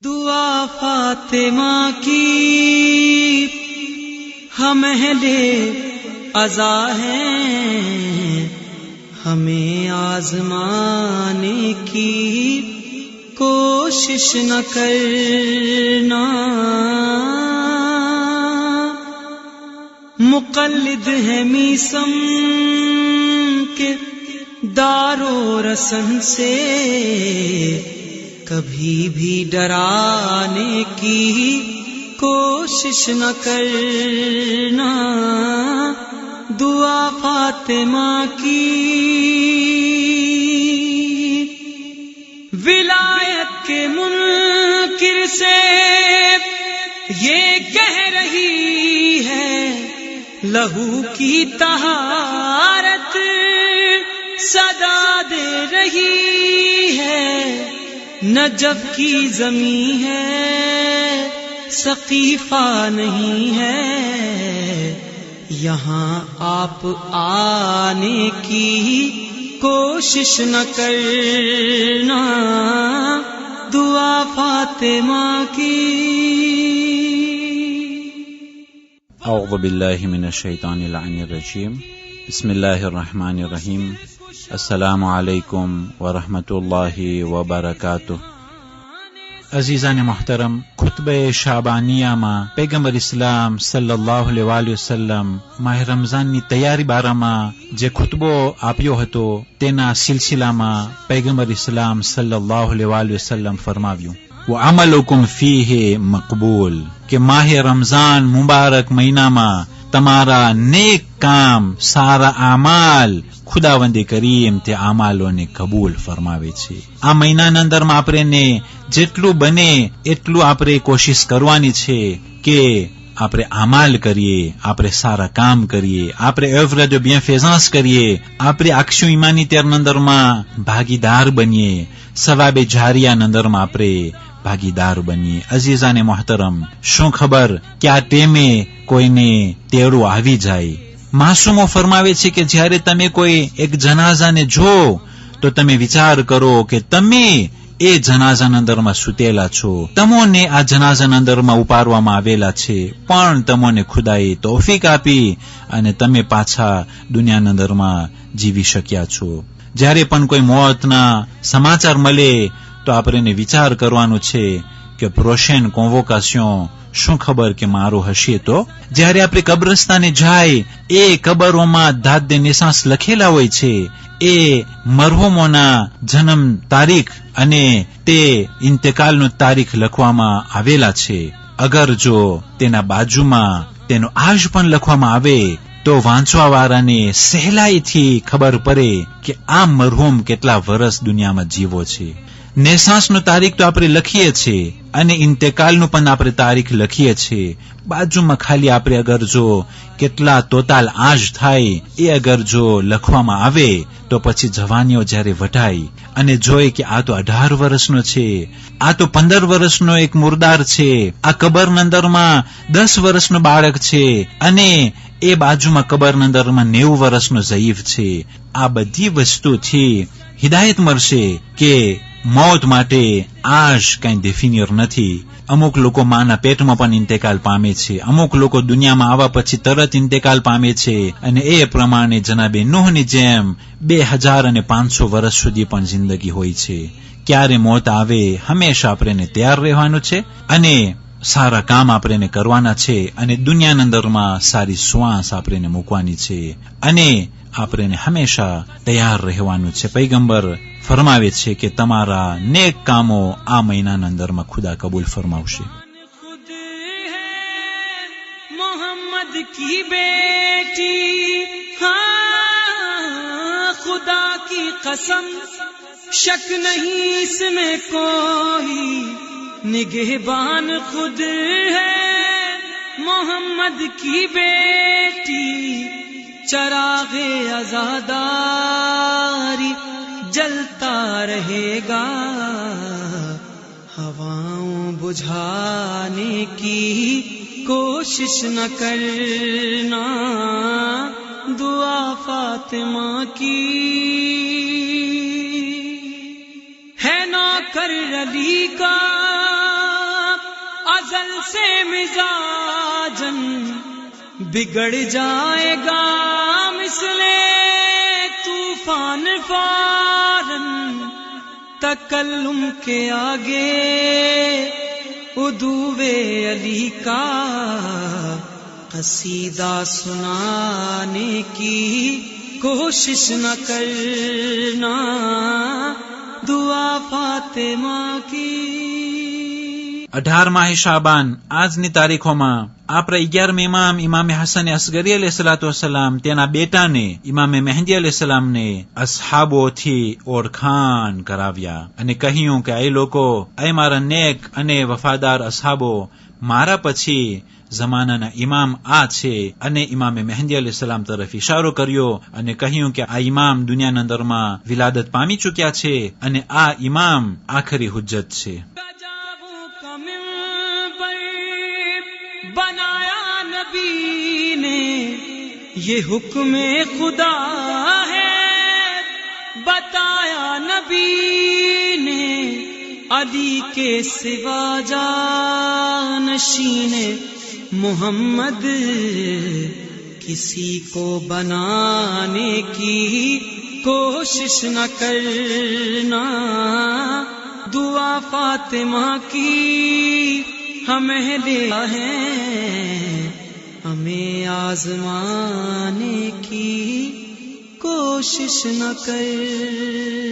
دعا فاطمہ کی ہم اہل عزا ہیں، ہمیں آزمانے کی کوشش نہ کرنا، مقلد ہے میسم کے دار و رسن سے، کبھی بھی ڈرانے کی کوشش نہ کرنا، دعا فاطمہ کی ولایت کے منکر سے یہ کہہ رہی ہے، لہو کی طہارت صدا دے رہی ہے، نجف کی زمین ہے سقیفہ نہیں ہے، یہاں آپ آنے کی کوشش نہ کرنا، دعا فاطمہ کی۔ اعوذ باللہ من الشیطان اللعین الرجیم، بسم اللہ الرحمن الرحیم، السلام علیکم ورحمۃ اللہ وبرکاتہ۔ عزیزان محترم، خطبہ شعبانیہ ما پیغمبر اسلام صلی اللہ علیہ وآلہ وسلم ماہ رمضان نی تیاری بارا ما جے خطبو آپیو ہتو تینا سلسلہ ما پیغمبر اسلام صلی اللہ علیہ وآلہ وسلم فرماویو وعملکم فیہ مقبول، کہ ماہ رمضان مبارک مہینہ ما تمہارا نیک کام سارا اعمال خداوند کریم تے اعمالوں نے قبول فرماوے چھے۔ آ مہینہ اندر ما آپ نے جتلو بنے اتلو آپ کوشش کروانی چھے کہ آپ اعمال کریے، آپ سارا کام کریے، آپ عفرت و بیانفیزانس کریے، آپ اکشو ایمانی تیر نندر ما بھاگیدار بنیے، ثواب جاریہ نندر ما آپ بھاگیدار بنیے۔ عزیزان محترم، شو خبر کیا ٹیمے کوئی نے تیرو آوی جائے، معصومو فرماوے چھے کہ جیارے تمہیں کوئی ایک جنازہ نے جو تو تمہیں وچار کرو کہ تمہیں اے جنازہ نندر ما سوتیلا چھو، تمو نے آ جنازہ نندر ما اپاروا ما آویلا چھے، پان تمو نے خدای توفیق آپی અને તમે પાછા દુનિયા નંદર માં જીવી શક્યા છો۔ જ્યારે પણ કોઈ મોતના સમાચાર મળે તો આપણે વિચાર કરવાનો છે કે પ્રોશેન કોન્વોકાશન શું ખબર કે મારું હશે તો। જ્યારે આપણે કબ્રસ્તાને જાય એ કબરોમાં દાદ નિશાસ લખેલા હોય છે, એ મરહુમોના જન્મ તારીખ અને તે ઇન્તકાલનું તારીખ લખવામાં આવેલા છે। અગર જો તેના બાજુમાં તેનો આજ પણ લખવામાં આવે તો વાંચવા વાળાને સહેલાઈથી ખબર પડે કે આ મરહુમ કેટલા વર્ષ દુનિયામાં જીવો છે। નેસાસનું તારીખ તો આપણે લખીએ છીએ અને ઇન્તકાલનું પણ આપણે તારીખ લખીએ છીએ, બાજુમાં ખાલી આપણે અગર જો કેટલા ટોટલ આજ થાય એ અગર જો લખવામાં આવે તો પછી જવાનીઓ જ્યારે વઢાય અને જોઈ કે આ તો 18 વર્ષનો છે, આ તો 15 વર્ષનો એક મુર્દાર છે, આ કબરના અંદરમાં 10 વર્ષનો બાળક છે અને એ બાજુમાં કબરના અંદરમાં 90 વર્ષનો ઝઈફ છે। આ બધી વસ્તુથી હિદાયત મળશે કે મોત માટે આજ કઈ ડેફિનિયર નથી। અમુક લોકો માના પેટમાં પણ ઇન્તકાલ પામે છે, અમુક લોકો દુનિયામાં આવ્યા પછી તરત ઇન્તકાલ પામે છે અને એ પ્રમાણે જનાબે નૂહની જેમ 2500 વર્ષ સુધી પણ જિંદગી હોય છે। ક્યારે મોત આવે હંમેશા આપણે તૈયાર રહેવાનું છે અને સારા કામ આપણે કરવાના છે અને દુનિયાના અંદરમાં સારી શ્વાસ આપણે મૂકવાની છે અને આપણે હંમેશા તૈયાર રહેવાનું છે। પૈગંબર ફરમાવે છે કે તમારા નેક કામો આ મહિનાના અંદરમાં ખુદા કબૂલ ફરમાવશે। خود ہے محمد کی بیٹی، ہاں خدا کی قسم شک نہیں اس میں کوئی، نگہبان خود ہے محمد کی بیٹی، چراغ عزاداری جلتا رہے گا، ہواؤں بجھانے کی کوشش نہ کرنا، دعا فاطمہ کی ہے نوکر علی کا ازل سے مزاجن بگڑ جائے گا مثل طوفان فارن، تکلم کے آگے ادوے علی کا قصیدہ سنانے کی کوشش نہ کرنا، دعا فاطمہ کی۔ 18 ماہ شعبان આજની તારીખોમાં આપણા 11 ઇમામ હસન અસગરી અલૈહિસ્સલામ તેના બેટાને ઇમામ મહેદી અલૈહિસ્સલામને અસહાબોથી ઓળખાણ કરાવ્યા અને કહ્યું કે એ લોકો, એ મારા નેક અને વફાદાર અસહાબો, મારા પછી જમાનાના ઇમામ આ છે, અને ઇમામે મહેદી અલૈહિસ્સલામ તરફ ઇશારો કર્યો અને કહ્યું કે આ ઇમામ દુનિયાના અંદરમાં વિલાદત પામી ચૂક્યા છે અને આ ઇમામ આખરી હુજ્જત છે. بنایا نبی نے یہ حکم خدا ہے، بتایا نبی نے علی کے سوا جانشین محمد کسی کو بنانے کی کوشش نہ کرنا، دعا فاطمہ کی ہمیں لیا ہے، ہمیں آزمانے کی کوشش نہ کر۔